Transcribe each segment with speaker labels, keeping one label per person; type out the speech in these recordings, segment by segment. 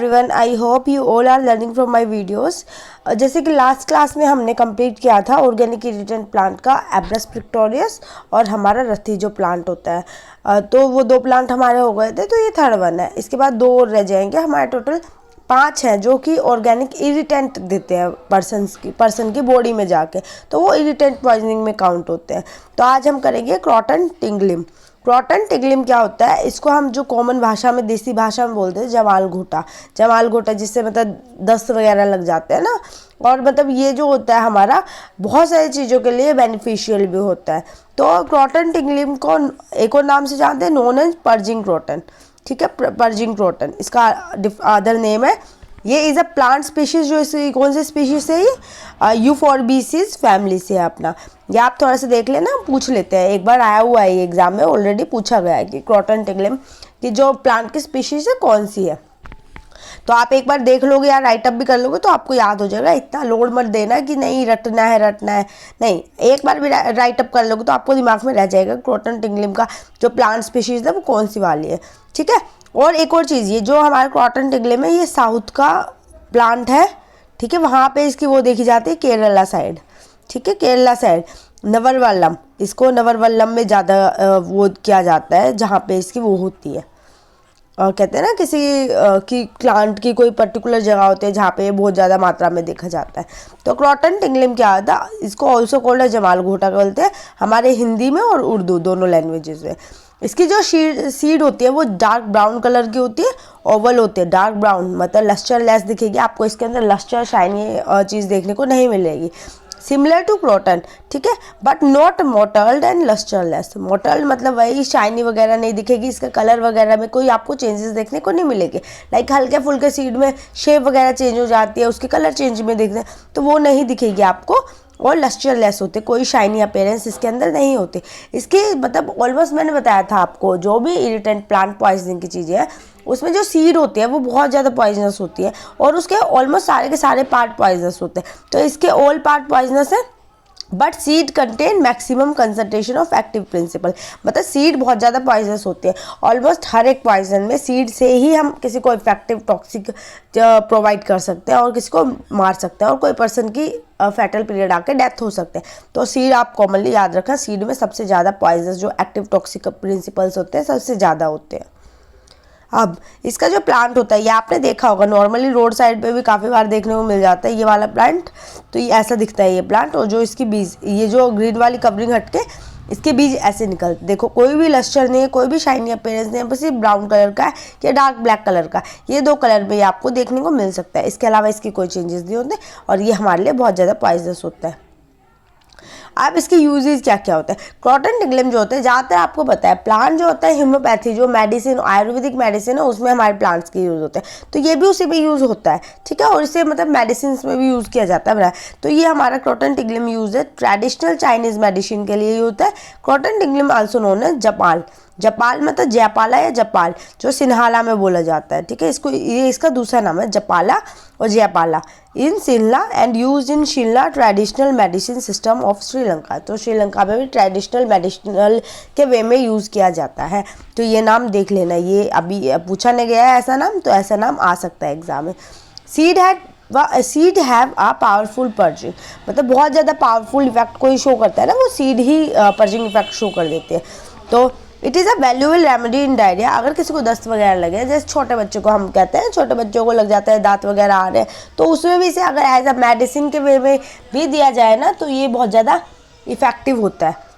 Speaker 1: Everyone, I hope you all are learning from my videos. जैसे कि last class में हमने कंप्लीट किया था ऑर्गेनिक इरिटेंट प्लांट का एब्रस प्रिक्टोरियस और हमारा रथी जो प्लांट होता है। तो वो 2 प्लांट हमारे हो गए थे, तो ये थर्ड वन है। इसके बाद 2 और रह जाएंगे, हमारे टोटल 5 हैं जो कि ऑर्गेनिक इरिटेंट देते हैं पर्सन की बॉडी में जाके, तो वो इरिटेंट पॉइजनिंग में काउंट होते हैं। तो आज हम करेंगे क्रॉटन टिंगलिम। क्रॉटन टिंगलिम क्या होता है, इसको हम जो कॉमन भाषा में देसी भाषा में बोलते हैं जमाल घोटा, जिससे मतलब दस्त वगैरह लग जाते हैं ना। और मतलब ये जो होता है हमारा बहुत सारी चीज़ों के लिए बेनिफिशियल भी होता है। तो क्रॉटन टिंगलिम को एक और नाम से जानते हैं, नोन एज पर्जिंग क्रॉटन। ठीक है, पर्जिंग क्रॉटन इसका अदर नेम है। ये इज़ अ प्लांट स्पीशीज़, जो इस कौन से स्पीशीज़ से ये यूफॉर्बिसीज फैमिली से है अपना। ये आप थोड़ा सा देख लेना, पूछ लेते हैं, एक बार आया हुआ है ये एग्जाम में, ऑलरेडी पूछा गया है कि क्रॉटन टिंगलिम की जो प्लांट की स्पीशीज़ है कौन सी है। तो आप एक बार देख लोगे या राइट अप भी कर लोगे तो आपको याद हो जाएगा। इतना लोड मत देना कि नहीं रटना है नहीं, एक बार भी राइट अप कर लोगे तो आपको दिमाग में रह जाएगा क्रॉटन टिंगलिम का जो प्लांट स्पीशीज़ है वो कौन सी वाली है। ठीक है, और एक और चीज़, ये जो हमारा क्रॉटन टिंगलिम है ये साउथ का प्लांट है। ठीक है, वहाँ पे इसकी वो देखी जाती है केरला साइड। ठीक है, केरला साइड नवरवल्लम, इसको नवरवल्लम में ज़्यादा वो किया जाता है जहाँ पे इसकी वो होती है। कहते हैं ना किसी की प्लांट की कोई पर्टिकुलर जगह होती है जहाँ पे बहुत ज़्यादा मात्रा में देखा जाता है। तो क्रॉटन टिंगलिम क्या होता है, इसको ऑल्सो कॉल्ड है जमाल घोटा बोलते हैं हमारे हिंदी में और उर्दू दोनों लैंग्वेजेस में। इसकी जो सीड होती है वो डार्क ब्राउन कलर की होती है, ओवल होती है, डार्क ब्राउन मतलब लस्टर लेस दिखेगी आपको। इसके अंदर लस्टर शाइनी चीज़ देखने को नहीं मिलेगी, सिमिलर टू क्रॉटन। ठीक है, but not mottled and lustreless. Mottled मतलब वही शाइनी वगैरह नहीं दिखेगी, इसका कलर वगैरह में कोई आपको चेंजेस देखने को नहीं मिलेगी। लाइक हल्के फुल्के सीड में शेप वगैरह चेंज हो जाती है, उसके कलर चेंज में देखते हैं तो वो नहीं दिखेगी आपको। और लस्टरलेस होते, कोई शाइनी अपीयरेंस इसके अंदर नहीं होती। इसके मतलब ऑलमोस्ट मैंने बताया था आपको, जो भी इरिटेंट प्लांट पॉइजनिंग की चीज़ें हैं उसमें जो सीड होती है वो बहुत ज़्यादा पॉइजनस होती है और उसके ऑलमोस्ट सारे के सारे पार्ट पॉइजनस होते हैं। तो इसके ऑल पार्ट पॉइजनस है, but seed contain maximum concentration of active principal. मतलब सीड बहुत ज़्यादा पॉइजनस होती है। ऑलमोस्ट हर एक पॉइजन में सीड से ही हम किसी को इफेक्टिव टॉक्सिक प्रोवाइड कर सकते हैं और किसी को मार सकते हैं और कोई पर्सन की फैटल पीरियड आके डेथ हो सकते हैं। तो सीड आप कॉमनली याद रखना, सीड में सबसे ज़्यादा पॉइजनस जो एक्टिव टॉक्सिक प्रिंसिपल्स होते हैं सबसे ज़्यादा होते हैं। अब इसका जो प्लांट होता है ये आपने देखा होगा, नॉर्मली रोड साइड पे भी काफ़ी बार देखने को मिल जाता है ये वाला प्लांट। तो ये ऐसा दिखता है ये प्लांट, और जो इसकी बीज, ये जो ग्रीन वाली कवरिंग हटके इसके बीज ऐसे निकलते। देखो कोई भी लस्टर नहीं है, कोई भी शाइनी अपीयरेंस नहीं है, बस ये ब्राउन कलर का है या डार्क ब्लैक कलर का, ये 2 कलर में आपको देखने को मिल सकता है। इसके अलावा इसकी कोई चेंजेस नहीं होते और ये हमारे लिए बहुत ज़्यादा पॉइजनस होता है। अब इसके यूजेस क्या क्या होता है। क्रॉटन टिंगलिम जो होता है ज़्यादातर आपको पता है प्लांट जो होता है होम्योपैथी जो मेडिसिन आयुर्वेदिक मेडिसिन है उसमें हमारे प्लांट्स के यूज़ होते हैं, तो ये भी उसी में यूज़ होता है। ठीक है, और इसे मतलब मेडिसिन में भी यूज़ किया जाता है। तो ये हमारा क्रॉटन टिंगलिम यूज है ट्रेडिशनल चाइनीज़ मेडिसिन के लिए होता है। क्रॉटन टिंगलिम आल्सो नोन है जपाल। जपाल मतलब जयपाला या जपाल जो सिन्हाला में बोला जाता है। ठीक है, इसको ये इसका दूसरा नाम है जपाला और Jayapala in Sinhala and use in Sinhala traditional medicine system of Sri Lanka. तो श्रीलंका में भी ट्रेडिशनल मेडिसिनल के वे में यूज़ किया जाता है। तो ये नाम देख लेना, ये अभी पूछा नहीं गया है ऐसा नाम, तो ऐसा नाम आ सकता है एग्जाम में। Seed have a powerful purging, मतलब बहुत ज़्यादा पावरफुल इफेक्ट कोई शो करता है ना, वो सीड ही पर्जिंग इफेक्ट शो कर देते हैं। तो it is a valuable remedy in diarrhoea. अगर किसी को दस्त वगैरह लगे, जैसे छोटे बच्चों को हम कहते हैं छोटे बच्चों को लग जाता है दांत वगैरह आ रहे हैं, तो उसमें भी इसे अगर एज अ मेडिसिन के वे में भी दिया जाए ना तो ये बहुत ज़्यादा इफ़ेक्टिव होता है।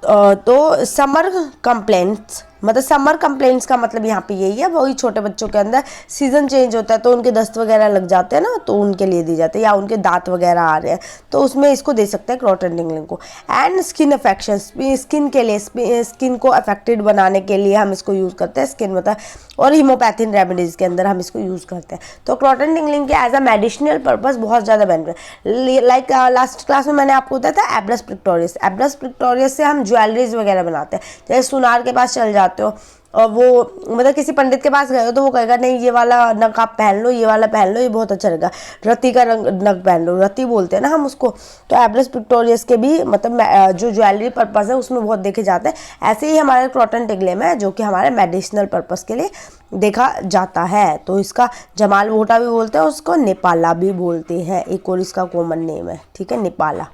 Speaker 1: तो समर कंप्लेंट्स, मतलब समर कंप्लेंट्स का मतलब यहाँ पे यही है, वही छोटे बच्चों के अंदर सीज़न चेंज होता है तो उनके दस्त वगैरह लग जाते हैं ना, तो उनके लिए दी जाती है, या उनके दांत वगैरह आ रहे हैं तो उसमें इसको दे सकते हैं क्रॉटन टिंगलिम को। एंड स्किन अफेक्शंस, स्किन के लिए, स्किन को अफेक्टेड बनाने के लिए हम इसको यूज़ करते हैं, स्किन मतलब, और हीमोपैथिन रेमेडीज़ के अंदर हम इसको यूज़ करते हैं। तो क्रॉटन टिंगलिम के एज अ मेडिसिनल पर्पज़ बहुत ज़्यादा बेनिफिट। लाइक लास्ट क्लास में मैंने आपको बताया था एब्रस प्रिक्टोरियस। एब्रस प्रिक्टोरियस से हम ज्वेलरीज वगैरह बनाते हैं, जैसे सुनार के पास चल जाते जाते हो और वो मतलब किसी पंडित के पास गए हो तो वो कहेगा नहीं ये वाला नग आप पहन लो, ये वाला पहन लो, ये बहुत अच्छा रहेगा, रत्ती का रंग नग पहन लो, रत्ती बोलते हैं ना हम उसको। तो एब्रस पिक्टोरियस के भी मतलब जो ज्वेलरी पर्पज़ है उसमें बहुत देखे जाते हैं। ऐसे ही हमारे क्रॉटन टिग्लेम है जो कि हमारे मेडिसिनल पर्पज़ के लिए देखा जाता है। तो इसका जमाल वोटा भी बोलते हैं, उसको नेपाला भी बोलते हैं, एक और इसका कॉमन नेम है, ठीक है, नेपाला।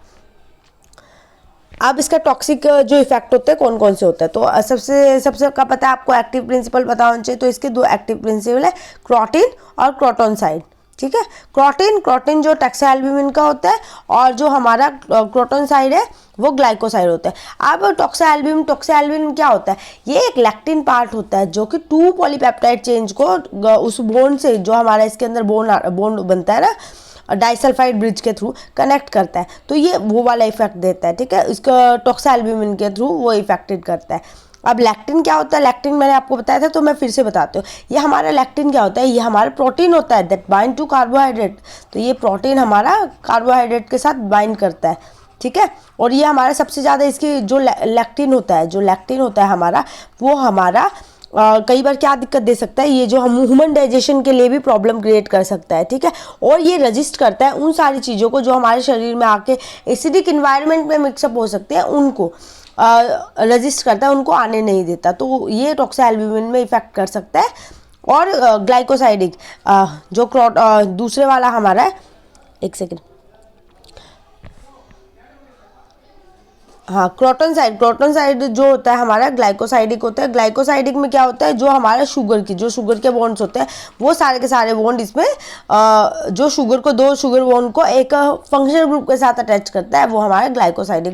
Speaker 1: अब इसका टॉक्सिक जो इफेक्ट होते हैं कौन कौन से होते हैं, तो सबसे का पता है आपको, एक्टिव प्रिंसिपल पता होना चाहिए। तो इसके दो एक्टिव प्रिंसिपल है, क्रोटीन और क्रोटोनसाइड, ठीक है। क्रोटीन जो टॉक्साएल्ब्यूमिन का होता है और जो हमारा क्रोटोनसाइड है वो ग्लाइकोसाइड होता है। अब टॉक्साएल्ब्यूमिन क्या होता है, ये एक लैक्टिन पार्ट होता है जो कि 2 पॉलीपेप्टाइड चेंज को उस बोन से, जो हमारा इसके अंदर बोन बनता है ना डाइसल्फाइड ब्रिज के थ्रू कनेक्ट करता है, तो ये वो वाला इफेक्ट देता है, ठीक है। इसका टॉक्साएल्ब्यूमिन के थ्रू वो इफेक्टेड करता है। अब लैक्टिन क्या होता है, लैक्टिन मैंने आपको बताया था तो मैं फिर से बताती हूँ। ये हमारा लैक्टिन क्या होता है, ये हमारा प्रोटीन होता है दैट बाइंड टू कार्बोहाइड्रेट। तो ये प्रोटीन हमारा कार्बोहाइड्रेट के साथ बाइंड करता है, ठीक है। और ये हमारा सबसे ज़्यादा इसकी जो लैक्टिन होता है हमारा, वो हमारा कई बार क्या दिक्कत दे सकता है, ये जो हम ह्यूमन डाइजेशन के लिए भी प्रॉब्लम क्रिएट कर सकता है, ठीक है। और ये रजिस्ट करता है उन सारी चीज़ों को जो हमारे शरीर में आके एसिडिक इन्वायरमेंट में मिक्सअप हो सकते हैं, उनको रजिस्ट करता है, उनको आने नहीं देता। तो ये टॉक्साएल्ब्यूमिन में इफेक्ट कर सकता है। और ग्लाइकोसाइडिक जो दूसरे वाला हमारा है, एक सेकेंड, हाँ, क्रोटोनसाइड जो होता है हमारा ग्लाइकोसाइडिक होता है। ग्लाइकोसाइडिक में क्या होता है, जो हमारा जो शुगर के बॉन्ड्स होते हैं वो सारे के सारे बॉन्ड इसमें जो शुगर को, 2 शुगर बॉन्ड को एक फंक्शनल ग्रुप के साथ अटैच करता है, वो हमारा ग्लाइकोसाइड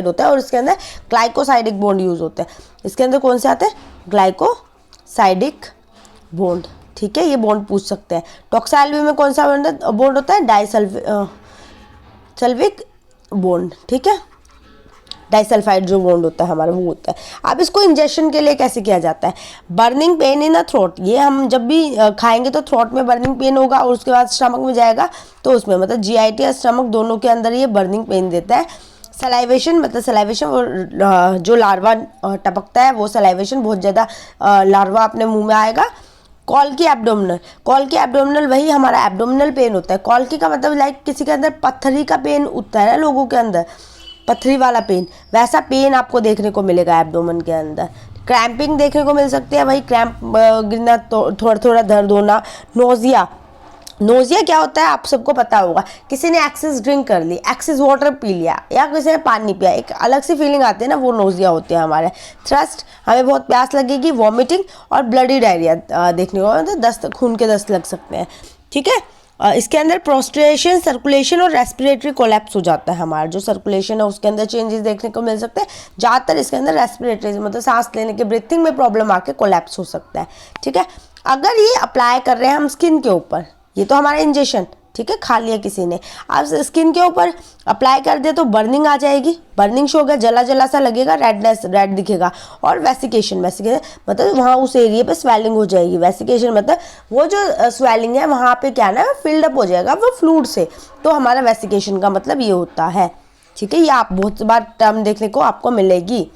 Speaker 1: होता है। और इसके अंदर ग्लाइकोसाइडिक बॉन्ड यूज होते हैं। इसके अंदर कौन से आते हैं, ग्लाइकोसाइडिक बॉन्ड, ठीक है, ये बॉन्ड पूछ सकते हैं। टॉक्साएल्ब्यूमिन में कौन सा बॉन्ड होता है, डाइसल्फिक बॉन्ड, ठीक है, डाइसल्फाइड जो बॉन्ड होता है हमारा वो होता है। अब इसको इंजेक्शन के लिए कैसे किया जाता है, burning pain in a throat, ये हम जब भी खाएंगे तो थ्रोट में बर्निंग पेन होगा और उसके बाद स्टमक में जाएगा तो उसमें मतलब जीआईटी और स्टमक दोनों के अंदर ये बर्निंग पेन देता है। सलाइवेशन जो लार्वा टपकता है वो सलाइवेशन, बहुत ज़्यादा लार्वा अपने मुंह में आएगा। कॉल्की एब्डोमिनल वही हमारा एब्डोमिनल पेन होता है। कॉल्की का मतलब लाइक किसी के अंदर पत्थरी का पेन उठता है ना, लोगों के अंदर पथरी वाला पेन, वैसा पेन आपको देखने को मिलेगा एब्डोमेन के अंदर। क्रैम्पिंग देखने को मिल सकती है, वही क्रैम्प गिरना, थोड़ा थोड़ा दर्द होना। नोजिया क्या होता है आप सबको पता होगा, किसी ने एक्सेस ड्रिंक कर ली, एक्सेस वाटर पी लिया या किसी ने पानी पिया, एक अलग सी फीलिंग आती है ना, वो नोजिया होते हैं हमारे। थ्रस्ट, हमें बहुत प्यास लगेगी। वॉमिटिंग और ब्लडी डायरिया देखने को मतलब दस्त, खून के दस्त लग सकते हैं, ठीक है। इसके अंदर प्रोस्ट्रेशन, सर्कुलेशन और रेस्पिरेटरी कोलैप्स हो जाता है। हमारा जो सर्कुलेशन है उसके अंदर चेंजेस देखने को मिल सकते हैं। ज़्यादातर इसके अंदर रेस्पिरेटरी मतलब सांस लेने के, ब्रीथिंग में प्रॉब्लम आके कोलैप्स हो सकता है, ठीक है। अगर ये अप्लाई कर रहे हैं हम स्किन के ऊपर, ये तो हमारा इंजेक्शन, ठीक है, खा लिया किसी ने, अब स्किन के ऊपर अप्लाई कर दिया तो बर्निंग आ जाएगी, बर्निंग शो होगा, जला जला सा लगेगा, रेड दिखेगा। और वेसिकेशन मतलब वहाँ उस एरिया पे स्वेलिंग हो जाएगी। वेसिकेशन मतलब वो जो स्वेलिंग है वहाँ पे क्या ना फिल्ड अप हो जाएगा वो फ्लूइड से, तो हमारा वेसिकेशन का मतलब ये होता है, ठीक है। ये आप बहुत बार टर्म देखने को आपको मिलेगी।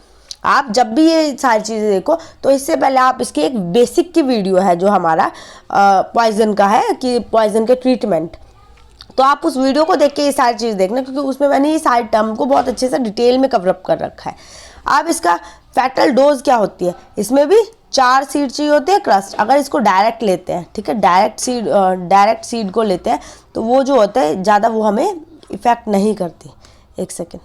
Speaker 1: आप जब भी ये सारी चीज़ें देखो तो इससे पहले आप इसकी एक बेसिक की वीडियो है जो हमारा पॉइजन का है कि पॉइजन के ट्रीटमेंट, तो आप उस वीडियो को देख के ये सारी चीज़ देखना, क्योंकि उसमें मैंने ये सारे टर्म को बहुत अच्छे से डिटेल में कवर अप कर रखा है। अब इसका फैटल डोज क्या होती है, इसमें भी 4 सीड चाहिए होती है क्रस्ट। अगर इसको डायरेक्ट लेते हैं, ठीक है, डायरेक्ट सीड को लेते हैं तो वो जो होता है ज़्यादा वो हमें इफ़ेक्ट नहीं करती। एक सेकेंड,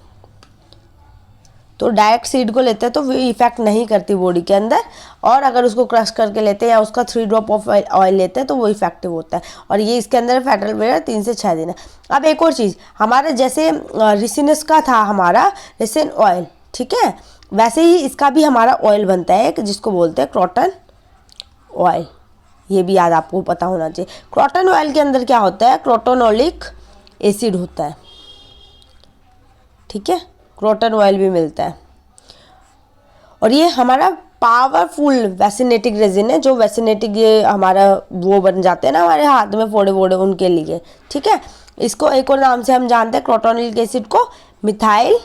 Speaker 1: तो डायरेक्ट सीड को लेते हैं तो वो इफेक्ट नहीं करती बॉडी के अंदर, और अगर उसको क्रश करके लेते हैं या उसका 3 ड्रॉप ऑफ ऑयल लेते हैं तो वो इफेक्टिव होता है। और ये इसके अंदर फैटल पीरियड 3 से 6 दिन है। अब एक और चीज़, हमारे जैसे रिसिनस का था हमारा रिसिन ऑयल, ठीक है, वैसे ही इसका भी हमारा ऑयल बनता है जिसको बोलते हैं क्रॉटन ऑयल। ये भी याद आपको पता होना चाहिए। क्रॉटन ऑयल के अंदर क्या होता है, क्रोटोनोलिक एसिड होता है, ठीक है, क्रॉटन ऑयल भी मिलता है। और ये हमारा पावरफुल वैसिनेटिक रेजिन है, जो वैसिनेटिक ये हमारा वो बन जाते हैं ना हमारे हाथ में फोड़े वोड़े, उनके लिए, ठीक है। इसको एक और नाम से हम जानते हैं क्रोटोनिक एसिड को, मिथाइल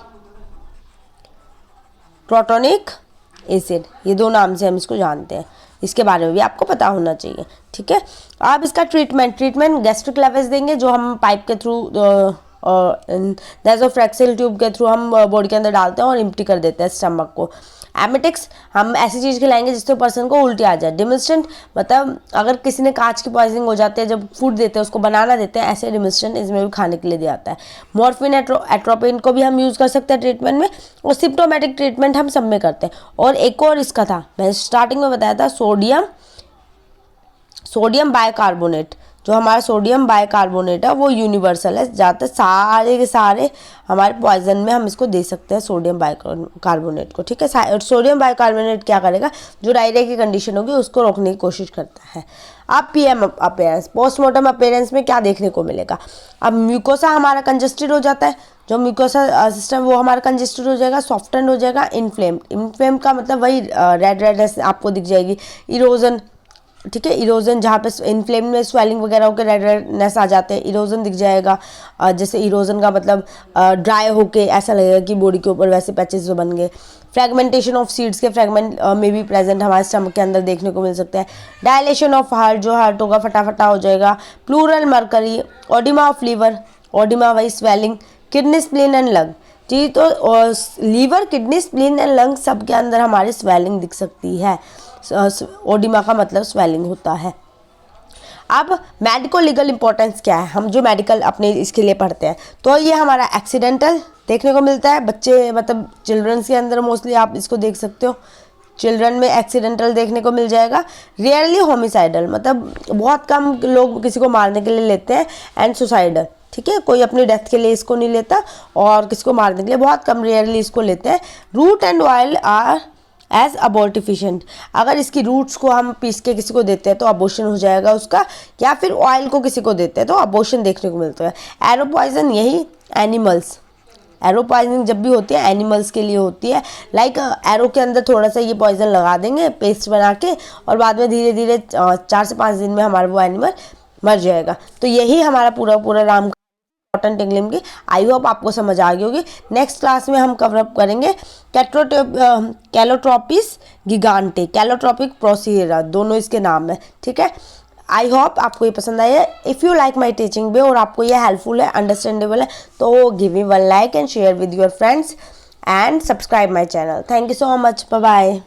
Speaker 1: क्रोटोनिक एसिड, ये 2 नाम से हम इसको जानते हैं। इसके बारे में भी आपको पता होना चाहिए, ठीक है। अब इसका ट्रीटमेंट गैस्ट्रिक लेवल्स देंगे, जो हम पाइप के थ्रू नेसोफैरिंजियल ट्यूब के थ्रू हम बॉडी के अंदर डालते हैं और एम्प्टी कर देते हैं स्टमक को। एमेटिक्स, हम ऐसी चीज़ खिलाएंगे जिससे पर्सन को उल्टी आ जाए। डिमिस्टेंट, मतलब अगर किसी ने कांच की पॉइजनिंग हो जाती है, जब फूड देते हैं उसको बनाना देते हैं, ऐसे डिमिस्टेंट इसमें भी खाने के लिए दिया जाता है। मॉर्फिन, एट्रोपिन को भी हम यूज़ कर सकते हैं ट्रीटमेंट में, और सिम्प्टोमेटिक ट्रीटमेंट हम सब में करते हैं। और एक और इसका था, मैं स्टार्टिंग में बताया था, सोडियम बाइकार्बोनेट। जो हमारा सोडियम बाइकार्बोनेट है वो यूनिवर्सल है, ज़्यादातर सारे के सारे हमारे पॉइजन में हम इसको दे सकते हैं सोडियम बाइकार्बोनेट को, ठीक है। सोडियम बाइकार्बोनेट क्या करेगा, जो डायरिया की कंडीशन होगी उसको रोकने की कोशिश करता है। अब पीएम अपीयरेंस, पोस्टमार्टम अपीयरेंस में क्या देखने को मिलेगा। अब म्यूकोसा हमारा कंजेस्टेड हो जाता है, जो म्यूकोसा सिस्टम वो हमारा कंजेस्टेड हो जाएगा, सॉफ्टन हो जाएगा, इन्फ्लेम्ड का मतलब वही रेडनेस आपको दिख जाएगी, इरोजन, ठीक है। इरोजन, जहाँ पे इन्फ्लेम में स्वेलिंग वगैरह होकर रेडनेस आ जाते हैं, इरोजन दिख जाएगा। जैसे इरोजन का मतलब ड्राई होके ऐसा लगेगा कि बॉडी के ऊपर वैसे पैचेस बन गए। फ्रेगमेंटेशन ऑफ सीड्स के फ्रेगमेंट में भी प्रेजेंट हमारे स्टमक के अंदर देखने को मिल सकते हैं। डायलेशन ऑफ हार्ट, जो हार्ट होगा फटाफटा हो जाएगा। Pleural mercury, oedema of liver, oedema वही swelling. Kidney, spleen and lung, जी तो liver, kidney, spleen and lung सब के अंदर हमारी स्वेलिंग दिख सकती है। ओडिमा का मतलब स्वेलिंग होता है। अब मेडिको लीगल इंपॉर्टेंस क्या है, हम जो मेडिकल अपने इसके लिए पढ़ते हैं, तो ये हमारा एक्सीडेंटल देखने को मिलता है बच्चे, मतलब चिल्ड्रंस के अंदर मोस्टली आप इसको देख सकते हो। चिल्ड्रन में एक्सीडेंटल देखने को मिल जाएगा। रेयरली होमिसाइडल, मतलब बहुत कम लोग किसी को मारने के लिए लेते हैं। एंड सुसाइडल, ठीक है, कोई अपनी डेथ के लिए इसको नहीं लेता, और किसी को मारने के लिए बहुत कम रेयरली इसको लेते हैं। Root and oil are as abortifacient, अगर इसकी रूट्स को हम पीस के किसी को देते हैं तो अबॉर्शन हो जाएगा उसका, या फिर ऑयल को किसी को देते हैं तो अबॉर्शन देखने को मिलता है। एरो पॉइजन, यही एनिमल्स, एरो पॉइजनिंग जब भी होती है एनिमल्स के लिए होती है। लाइक एरो के अंदर थोड़ा सा ये पॉइजन लगा देंगे पेस्ट बना के, और बाद में धीरे धीरे 4 से 5 दिन में हमारा वो एनिमल मर जाएगा। तो यही हमारा पूरा राम इम्पॉर्टेंट इंग्लिश की, आई होप आपको समझ आ गई होगी। नेक्स्ट क्लास में हम कवर अप करेंगे कैलोट्रोपिस गिगांटे, कैलोट्रोपिक प्रोसीरा, दोनों इसके नाम है, ठीक है। आई होप आपको ये पसंद आया। If you like my teaching way और आपको ये हेल्पफुल है, अंडरस्टैंडेबल है, तो give me 1 like and share with your friends and subscribe my channel. Thank you so much, bye bye.